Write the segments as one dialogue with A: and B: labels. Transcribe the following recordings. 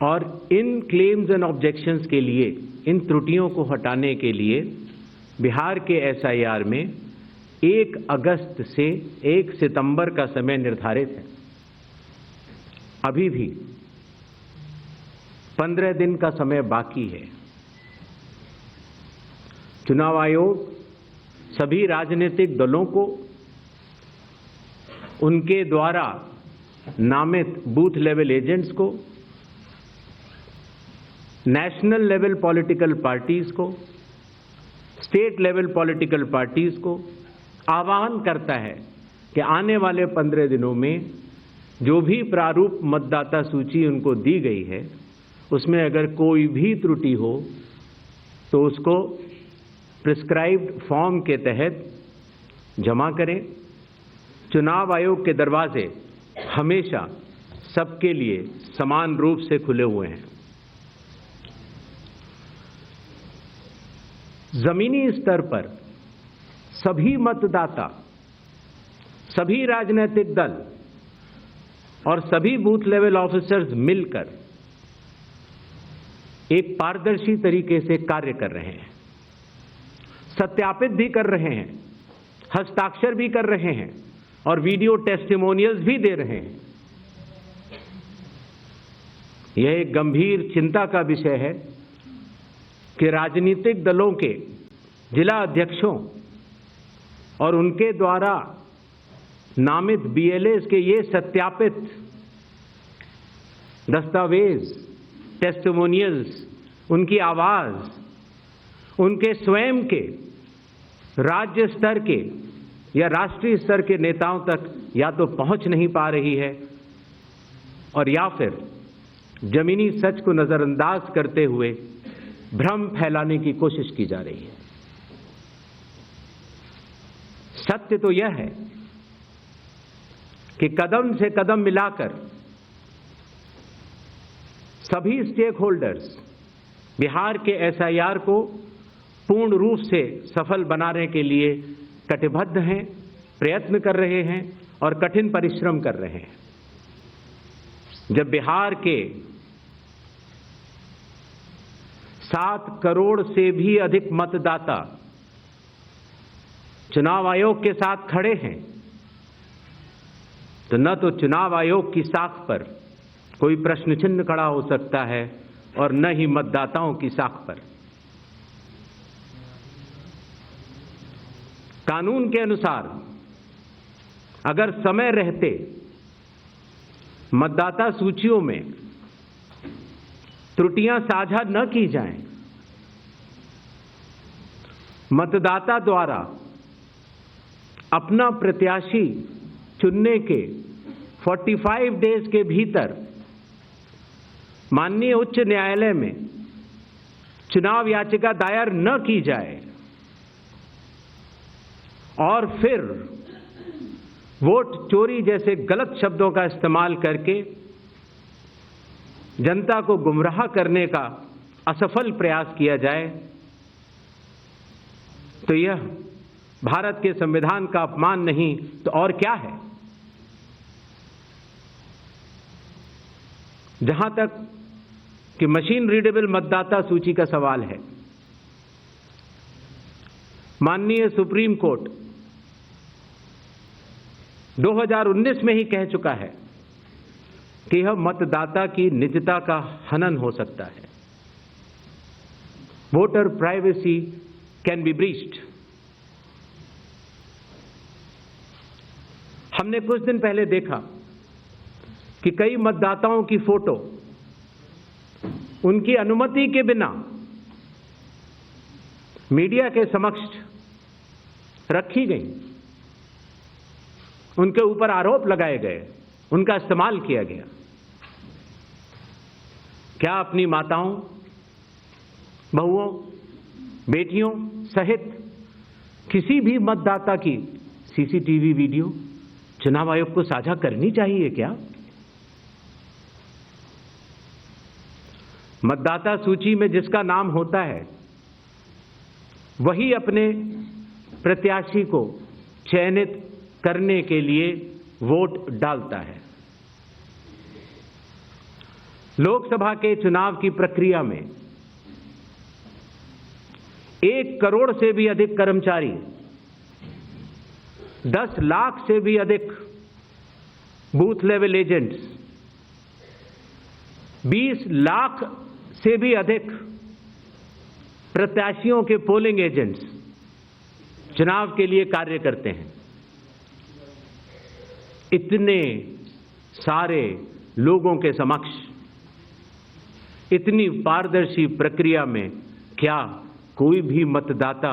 A: और इन claims and objections के लिए, इन त्रुटियों को हटाने के लिए बिहार के एसआईआर में 1 अगस्त से 1 सितंबर का समय निर्धारित है। अभी भी 15 दिन का समय बाकी है। चुनाव आयोग सभी राजनीतिक दलों को उनके द्वारा नामित बूथ लेवल एजेंट्स को, नेशनल लेवल पॉलिटिकल पार्टीज को, स्टेट लेवल पॉलिटिकल पार्टीज को आह्वान करता है कि आने वाले 15 दिनों में जो भी प्रारूप मतदाता सूची उनको दी गई है, उसमें अगर कोई भी त्रुटि हो तो उसको प्रिस्क्राइब्ड फॉर्म के तहत जमा करें। चुनाव आयोग के दरवाजे हमेशा सबके लिए समान रूप से खुले हुए हैं। जमीनी स्तर पर सभी मतदाता, सभी राजनीतिक दल और सभी बूथ लेवल ऑफिसर्स मिलकर एक पारदर्शी तरीके से कार्य कर रहे हैं, सत्यापित भी कर रहे हैं, हस्ताक्षर भी कर रहे हैं और वीडियो टेस्टिमोनियल्स भी दे रहे हैं। यह एक गंभीर चिंता का विषय है कि राजनीतिक दलों के जिला अध्यक्षों और उनके द्वारा नामित बीएलएस के ये सत्यापित दस्तावेज, टेस्टिमोनियल्स, उनकी आवाज, उनके स्वयं के राज्य स्तर के या राष्ट्रीय स्तर के नेताओं तक या तो पहुंच नहीं पा रही है और या फिर जमीनी सच को नजरअंदाज करते हुए भ्रम फैलाने की कोशिश की जा रही है। सत्य तो यह है कि कदम से कदम मिलाकर सभी स्टेक होल्डर्स बिहार के एसआईआर को पूर्ण रूप से सफल बनाने के लिए कटिबद्ध हैं, प्रयत्न कर रहे हैं और कठिन परिश्रम कर रहे हैं। जब बिहार के 7 करोड़ से भी अधिक मतदाता चुनाव आयोग के साथ खड़े हैं, तो न तो चुनाव आयोग की साख पर कोई प्रश्न चिन्ह खड़ा हो सकता है और न ही मतदाताओं की साख पर। कानून के अनुसार अगर समय रहते मतदाता सूचियों में त्रुटियां साझा न की जाएं, मतदाता द्वारा अपना प्रत्याशी चुनने के 45 डेज के भीतर माननीय उच्च न्यायालय में चुनाव याचिका दायर न की जाए और फिर वोट चोरी जैसे गलत शब्दों का इस्तेमाल करके जनता को गुमराह करने का असफल प्रयास किया जाए, तो यह भारत के संविधान का अपमान नहीं तो और क्या है। जहां तक कि मशीन रीडेबल मतदाता सूची का सवाल है, माननीय सुप्रीम कोर्ट 2019 में ही कह चुका है कि यह मतदाता की निजता का हनन हो सकता है। Voter privacy can be breached. हमने कुछ दिन पहले देखा कि कई मतदाताओं की फोटो उनकी अनुमति के बिना मीडिया के समक्ष रखी गई, उनके ऊपर आरोप लगाए गए, उनका इस्तेमाल किया गया। क्या अपनी माताओं, बहुओं, बेटियों सहित किसी भी मतदाता की सीसीटीवी वीडियो चुनाव आयोग को साझा करनी चाहिए क्या? मतदाता सूची में जिसका नाम होता है वही अपने प्रत्याशी को चयनित करने के लिए वोट डालता है। लोकसभा के चुनाव की प्रक्रिया में 1 करोड़ से भी अधिक कर्मचारी, 10 लाख से भी अधिक बूथ लेवल एजेंट्स, 20 लाख से भी अधिक प्रत्याशियों के पोलिंग एजेंट्स चुनाव के लिए कार्य करते हैं। इतने सारे लोगों के समक्ष इतनी पारदर्शी प्रक्रिया में क्या कोई भी मतदाता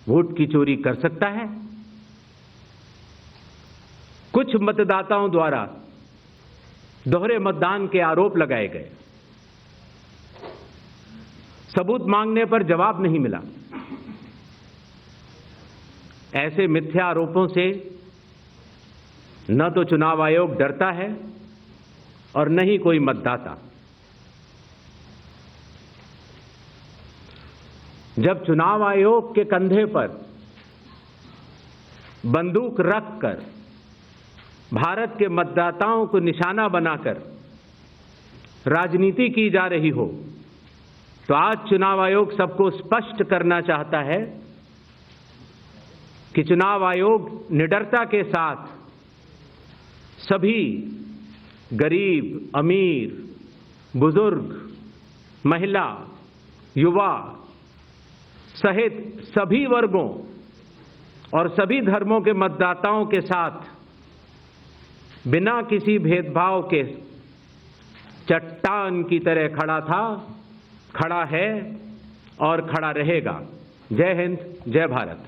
A: वोट की चोरी कर सकता है? कुछ मतदाताओं द्वारा दोहरे मतदान के आरोप लगाए गए। सबूत मांगने पर जवाब नहीं मिला। ऐसे मिथ्या आरोपों से न तो चुनाव आयोग डरता है और न ही कोई मतदाता। जब चुनाव आयोग के कंधे पर बंदूक रखकर भारत के मतदाताओं को निशाना बनाकर राजनीति की जा रही हो, तो आज चुनाव आयोग सबको स्पष्ट करना चाहता है कि चुनाव आयोग निडरता के साथ सभी गरीब, अमीर, बुजुर्ग, महिला, युवा सहित सभी वर्गों और सभी धर्मों के मतदाताओं के साथ बिना किसी भेदभाव के चट्टान की तरह खड़ा था, खड़ा है और खड़ा रहेगा। जय हिंद, जय भारत।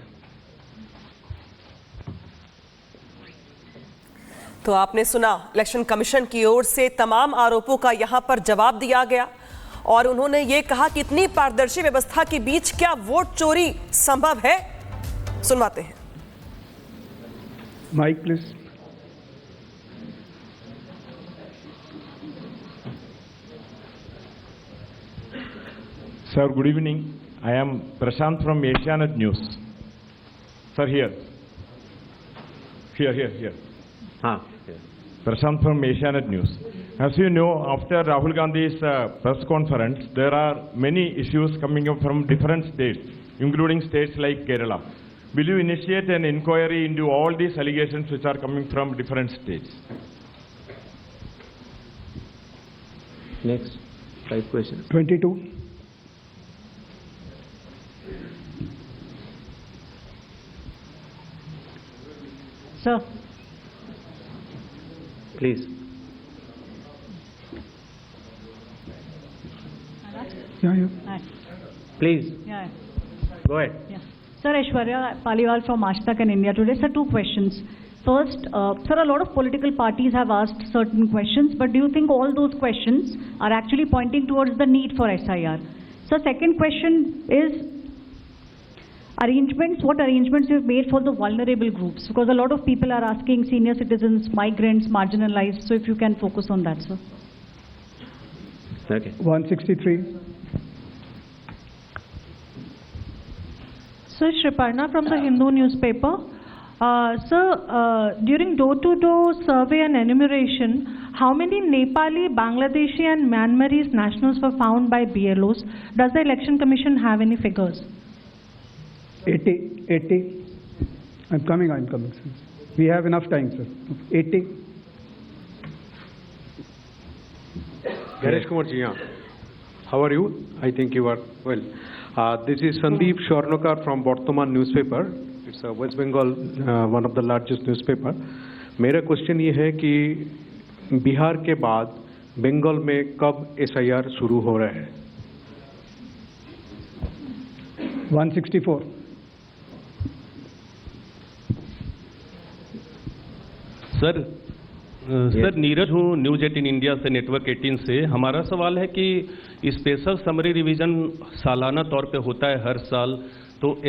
B: तो आपने सुना, इलेक्शन कमीशन की ओर से तमाम आरोपों का यहां पर जवाब दिया गया और उन्होंने ये कहा कि इतनी पारदर्शी व्यवस्था के बीच क्या वोट चोरी संभव है? सुनवाते हैं।
C: Mic please.
D: Sir, good evening. I am Prashant from Asianet News. Sir, here.
A: हाँ,
D: Prashant from Asianet News. As you know, after Rahul Gandhi's press conference, there are many issues coming up from different states, including states like Kerala. Will you initiate an inquiry into all these allegations which are coming from different states?
A: next 5 questions.
C: 22.
E: Sir.
A: Please.
C: Yeah.
E: Hi.
A: Please.
E: Yeah.
A: Go ahead.
E: Yeah. Sir, Aishwarya Paliwal from Aaj-Tak and India Today. Sir, 2 questions. First, sir, a lot of political parties have asked certain questions, but do you think all those questions are actually pointing towards the need for SIR? So, second question is arrangements. What arrangements you've made for the vulnerable groups? Because a lot of people are asking senior citizens, migrants, marginalized. So, if you can focus on that, sir.
A: Okay.
C: 163.
F: So, Shriparna from the Hindu newspaper. Sir, during door-to-door survey and enumeration, how many Nepali, Bangladeshi and Myanmarese nationals were found by BLOs? Does the Election Commission have any figures?
C: 80. I'm coming, sir. We have enough time, sir. 80.
G: Ganesh Kumar ji, how are you? I think you are well. This is Sandeep Shornokar from Bartaman newspaper. It's a West Bengal, one of the largest newspaper. मेरा question ये है कि बिहार के बाद बंगाल में कब SIR शुरू हो रहा है?
C: 164.
H: सर नीरज हूँ, न्यूज 18 इंडिया से, नेटवर्क 18 से। हमारा सवाल है कि स्पेशल समरी रिवीजन सालाना तौर पे होता है हर साल, तो